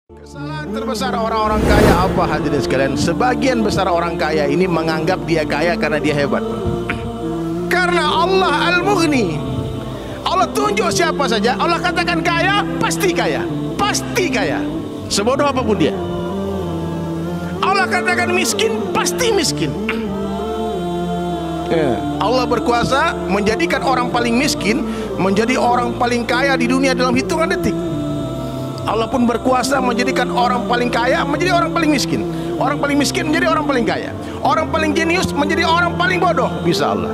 Kesalahan terbesar orang-orang kaya apa, hadirin sekalian? Sebagian besar orang kaya ini menganggap dia kaya karena dia hebat. Karena Allah Al-Mughni, Allah tunjuk siapa saja, Allah katakan kaya, pasti kaya, pasti kaya, sebodoh apapun dia. Allah katakan miskin, pasti miskin. Allah berkuasa menjadikan orang paling miskin menjadi orang paling kaya di dunia dalam hitungan detik. Allah pun berkuasa menjadikan orang paling kaya menjadi orang paling miskin, orang paling miskin menjadi orang paling kaya, orang paling jenius menjadi orang paling bodoh. Bisa Allah.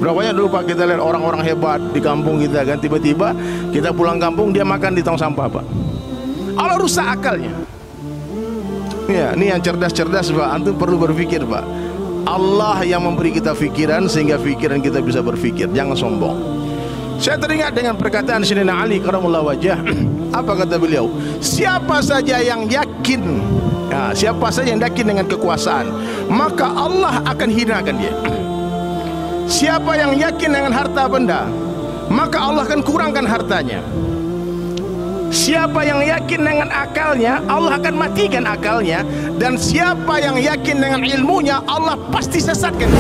Berapa banyak dulu Pak kita lihat orang-orang hebat di kampung kita kan, tiba-tiba kita pulang kampung dia makan di tong sampah Pak. Allah rusak akalnya. Ya, ini yang cerdas-cerdas Pak, antum perlu berpikir Pak. Allah yang memberi kita pikiran sehingga pikiran kita bisa berpikir, jangan sombong. Saya teringat dengan perkataan Sayyidina Ali karramallahu wajhah. Apa kata beliau? Siapa saja yang yakin, siapa saja yang yakin dengan kekuasaan, maka Allah akan hinakan dia. Siapa yang yakin dengan harta benda, maka Allah akan kurangkan hartanya. Siapa yang yakin dengan akalnya, Allah akan matikan akalnya. Dan siapa yang yakin dengan ilmunya, Allah pasti sesatkan.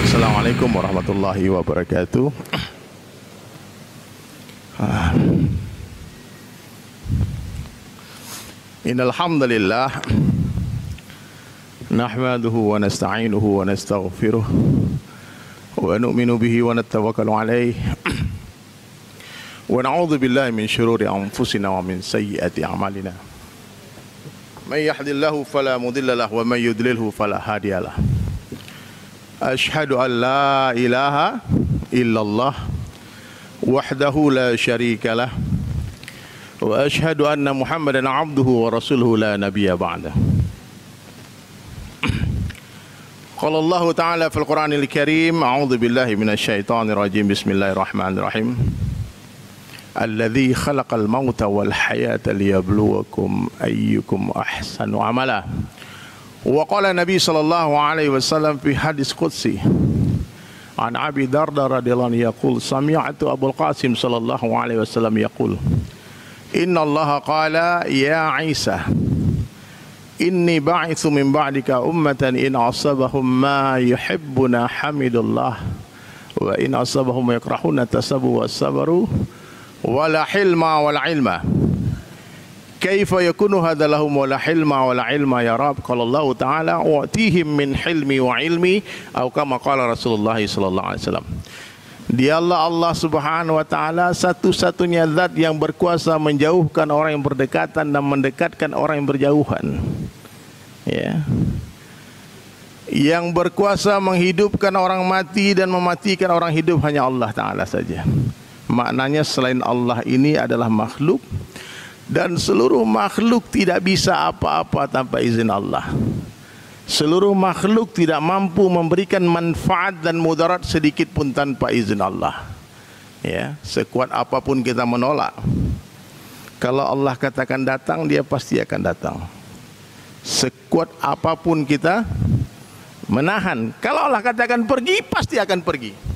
Assalamualaikum warahmatullahi wabarakatuh. Innal hamdalillah nahmaduhu wa nasta'inuhu wa nastaghfiruh wa nu'minu bihi wa natawakkalu alayhi wa na'udzu billahi min shururi anfusina wa min sayyiati a'malina. May yahdihillahu fala mudilla lahu wa may yudlilhu fala hadiyalah. Ashhadu an la ilaha illallah wahdahu la syarika lah wa ashhadu anna Muhammadan abduhu wa rasuluhu la nabiyya ba'dah. Qala Allah ta'ala fil Qur'anil Karim, a'udzu billahi minasy syaithanir rajim, bismillahirrahmanirrahim. Alladzi khalaqal mauta wal hayata liyabluwakum ayyukum ahsanu amala. Wa qala Nabi sallallahu alaihi wasallam fi hadis qudsi an Abi Darda radhiyallahu anhu yaqul sami'tu Abul Qasim sallallahu alaihi wasallam yaqul inna Allah qala ya Isa inni ba'itsu min ba'dika ummatan in asabahum ma yuhibbuna hamidullah wa in asabahum yakrahuna tasabu was-sabru wala hilma wala ilma. Kaifa yakunu hadza lahum wala hilma wala ilma ya Rabb? Qala Allah Ta'ala wa'tihim min hilmi wa ilmi atau kama qala Rasulullah sallallahu alaihi wasallam. Dialah Allah Subhanahu wa taala satu-satunya zat yang berkuasa menjauhkan orang yang berdekatan dan mendekatkan orang yang berjauhan. Ya. Yang berkuasa menghidupkan orang mati dan mematikan orang hidup hanya Allah Ta'ala saja. Maknanya selain Allah ini adalah makhluk, dan seluruh makhluk tidak bisa apa-apa tanpa izin Allah. Seluruh makhluk tidak mampu memberikan manfaat dan mudarat sedikit pun tanpa izin Allah. Ya, sekuat apapun kita menolak, kalau Allah katakan datang, dia pasti akan datang. Sekuat apapun kita menahan, kalau Allah katakan pergi, pasti akan pergi.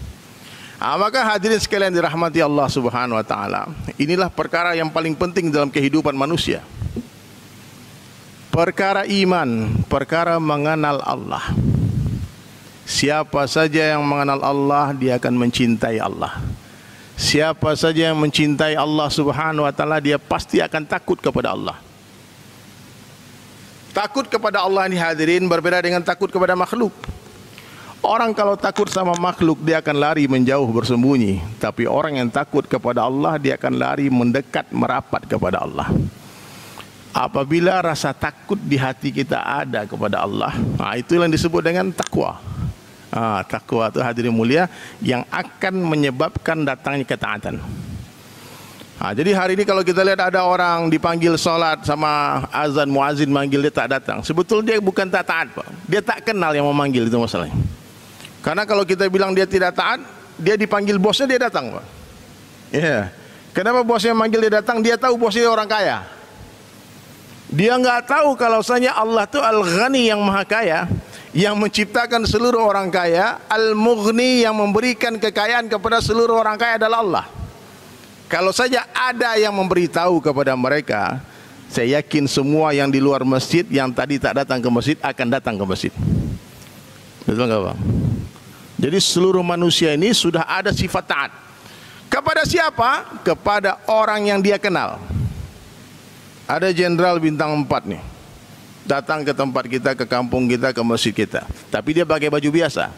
Maka hadirin sekalian dirahmati Allah Subhanahu wa taala, inilah perkara yang paling penting dalam kehidupan manusia. Perkara iman, perkara mengenal Allah. Siapa saja yang mengenal Allah, dia akan mencintai Allah. Siapa saja yang mencintai Allah Subhanahu wa taala, dia pasti akan takut kepada Allah. Takut kepada Allah ini hadirin berbeda dengan takut kepada makhluk. Orang kalau takut sama makhluk, dia akan lari menjauh bersembunyi. Tapi orang yang takut kepada Allah, dia akan lari mendekat merapat kepada Allah. Apabila rasa takut di hati kita ada kepada Allah, itulah yang disebut dengan takwa. Takwa itu hadirin mulia yang akan menyebabkan datangnya ketaatan. Jadi hari ini kalau kita lihat ada orang dipanggil sholat sama azan muazin manggil dia tak datang, sebetulnya dia bukan tak taat, Pak. Dia tak kenal yang memanggil, itu masalahnya. Karena kalau kita bilang dia tidak taat, dia dipanggil bosnya dia datang, Pak. Kenapa bosnya manggil dia datang? Dia tahu bosnya orang kaya. Dia nggak tahu kalau misalnya Allah itu Al-Ghani yang maha kaya, yang menciptakan seluruh orang kaya, Al-Mughni yang memberikan kekayaan kepada seluruh orang kaya adalah Allah. Kalau saja ada yang memberitahu kepada mereka, saya yakin semua yang di luar masjid yang tadi tak datang ke masjid akan datang ke masjid. Betul nggak, Bang? Jadi seluruh manusia ini sudah ada sifat taat. Kepada siapa? Kepada orang yang dia kenal. Ada jenderal bintang 4 nih, datang ke tempat kita, ke kampung kita, ke masjid kita, tapi dia pakai baju biasa,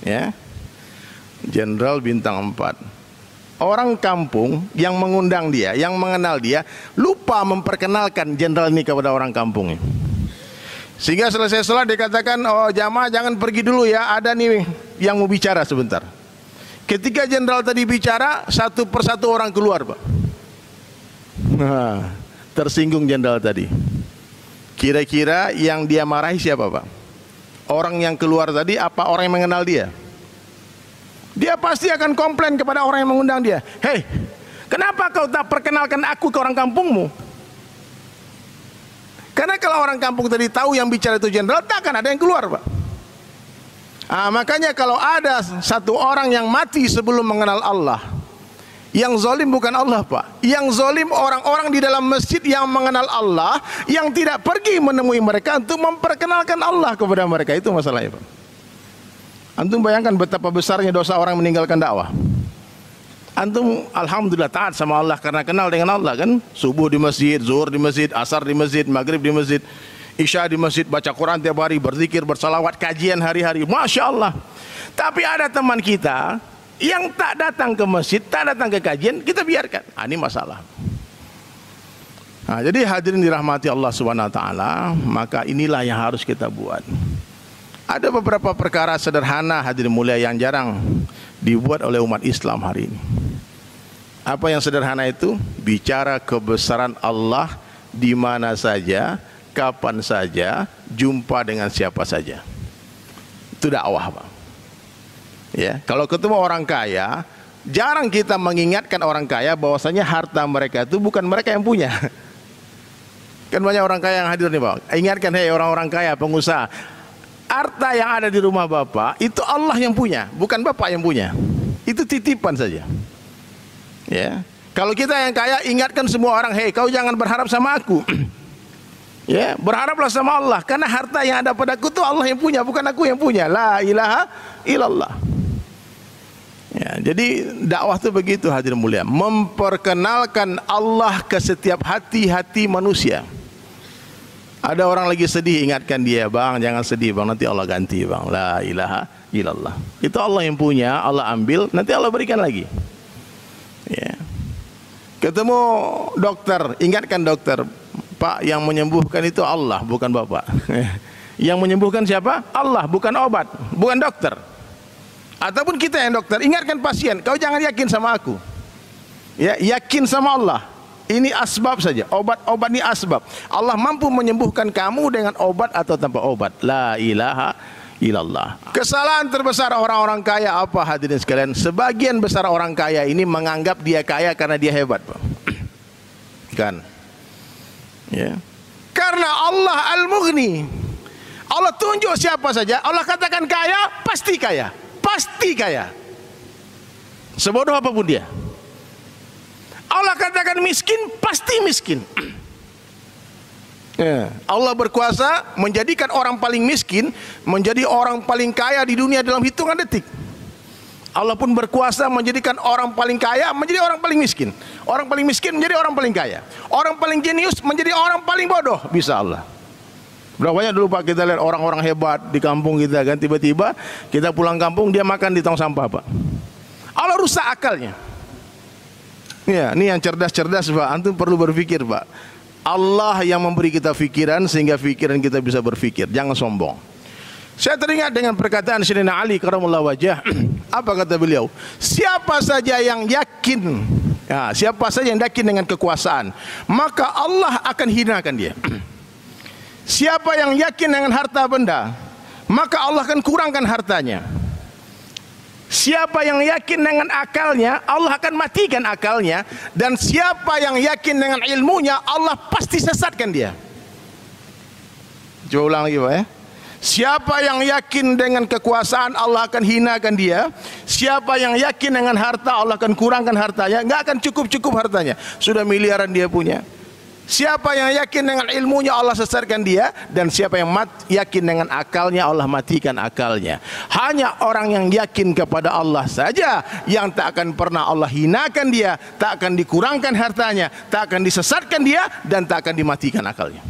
ya. Jenderal bintang 4. Orang kampung yang mengundang dia, yang mengenal dia, lupa memperkenalkan jenderal ini kepada orang kampung ini. Sehingga selesai sholat dia katakan, oh jamaah jangan pergi dulu ya, ada nih yang mau bicara sebentar. Ketika jenderal tadi bicara, satu persatu orang keluar, Pak. Tersinggung jenderal tadi. Kira-kira yang dia marahi siapa, Pak? Orang yang keluar tadi apa orang yang mengenal dia? Dia pasti akan komplain kepada orang yang mengundang dia. Hei, kenapa kau tak perkenalkan aku ke orang kampungmu? Karena kalau orang kampung tadi tahu yang bicara itu jenderal, takkan ada yang keluar, Pak. Makanya kalau ada satu orang yang mati sebelum mengenal Allah, yang zalim bukan Allah, Pak. Yang zalim orang-orang di dalam masjid yang mengenal Allah, yang tidak pergi menemui mereka untuk memperkenalkan Allah kepada mereka. Itu masalahnya, Pak. Antum bayangkan betapa besarnya dosa orang meninggalkan dakwah. Antum alhamdulillah taat sama Allah karena kenal dengan Allah, kan? Subuh di masjid, zuhur di masjid, asar di masjid, maghrib di masjid, isya di masjid, baca Quran tiap hari, berzikir, bersalawat, kajian hari-hari. Masya Allah. Tapi ada teman kita yang tak datang ke masjid, tak datang ke kajian, kita biarkan. Ini masalah. Jadi hadirin dirahmati Allah Subhanahu wa taala, maka inilah yang harus kita buat. Ada beberapa perkara sederhana hadirin mulia yang jarang dibuat oleh umat Islam hari ini. Apa yang sederhana itu? Bicara kebesaran Allah di mana saja, kapan saja, jumpa dengan siapa saja. Itu dakwah, Pak. Ya, kalau ketemu orang kaya, jarang kita mengingatkan orang kaya bahwasanya harta mereka itu bukan mereka yang punya. Kan banyak orang kaya yang hadir nih, Pak. Ingatkan, hei orang-orang kaya, pengusaha, harta yang ada di rumah Bapak itu Allah yang punya, bukan Bapak yang punya. Itu titipan saja. Ya. Kalau kita yang kaya, ingatkan semua orang, hei kau jangan berharap sama aku. Ya, berharaplah sama Allah, karena harta yang ada padaku itu Allah yang punya, bukan aku yang punya. La ilaha illallah. Ya, jadi dakwah itu begitu hadirin mulia, memperkenalkan Allah ke setiap hati-hati manusia. Ada orang lagi sedih, ingatkan dia, bang jangan sedih bang, nanti Allah ganti bang. La ilaha illallah. Itu Allah yang punya, Allah ambil, nanti Allah berikan lagi. Ya. Ketemu dokter, ingatkan dokter, Pak yang menyembuhkan itu Allah, bukan Bapak. Yang menyembuhkan siapa? Allah, bukan obat, bukan dokter. Ataupun kita yang dokter, ingatkan pasien, kau jangan yakin sama aku. Ya, yakin sama Allah. Ini asbab saja, obat-obat ini asbab. Allah mampu menyembuhkan kamu dengan obat atau tanpa obat. La ilaha illallah. Kesalahan terbesar orang-orang kaya apa hadirin sekalian? Sebagian besar orang kaya ini menganggap dia kaya karena dia hebat, Pak. Kan? Ya. Karena Allah Al-Mughni. Allah tunjuk siapa saja, Allah katakan kaya, pasti kaya. Pasti kaya. Sebodoh apapun dia. Allah katakan miskin, pasti miskin. Ya. Allah berkuasa menjadikan orang paling miskin menjadi orang paling kaya di dunia dalam hitungan detik. Allah pun berkuasa menjadikan orang paling kaya menjadi orang paling miskin. Orang paling miskin menjadi orang paling kaya. Orang paling jenius menjadi orang paling bodoh. Bisa Allah. Berapa banyak dulu Pak kita lihat orang-orang hebat di kampung kita kan, tiba-tiba kita pulang kampung dia makan di tong sampah, Pak. Allah rusak akalnya. Ya, ini yang cerdas-cerdas, Pak. Antum perlu berpikir, Pak. Allah yang memberi kita fikiran sehingga fikiran kita bisa berfikir. Jangan sombong. Saya teringat dengan perkataan Sayyidina Ali karramallahu wajhah. Apa kata beliau? Siapa saja yang yakin, siapa saja yang yakin dengan kekuasaan, maka Allah akan hinakan dia. Siapa yang yakin dengan harta benda, maka Allah akan kurangkan hartanya. Siapa yang yakin dengan akalnya, Allah akan matikan akalnya. Dan siapa yang yakin dengan ilmunya, Allah pasti sesatkan dia. Coba ulang lagi Pak ya. Siapa yang yakin dengan kekuasaan, Allah akan hinakan dia. Siapa yang yakin dengan harta, Allah akan kurangkan hartanya. Nggak akan cukup hartanya. Sudah miliaran dia punya. Siapa yang yakin dengan ilmunya, Allah sesatkan dia. Dan siapa yang yakin dengan akalnya, Allah matikan akalnya. Hanya orang yang yakin kepada Allah saja yang tak akan pernah Allah hinakan dia, tak akan dikurangkan hartanya, tak akan disesatkan dia, dan tak akan dimatikan akalnya.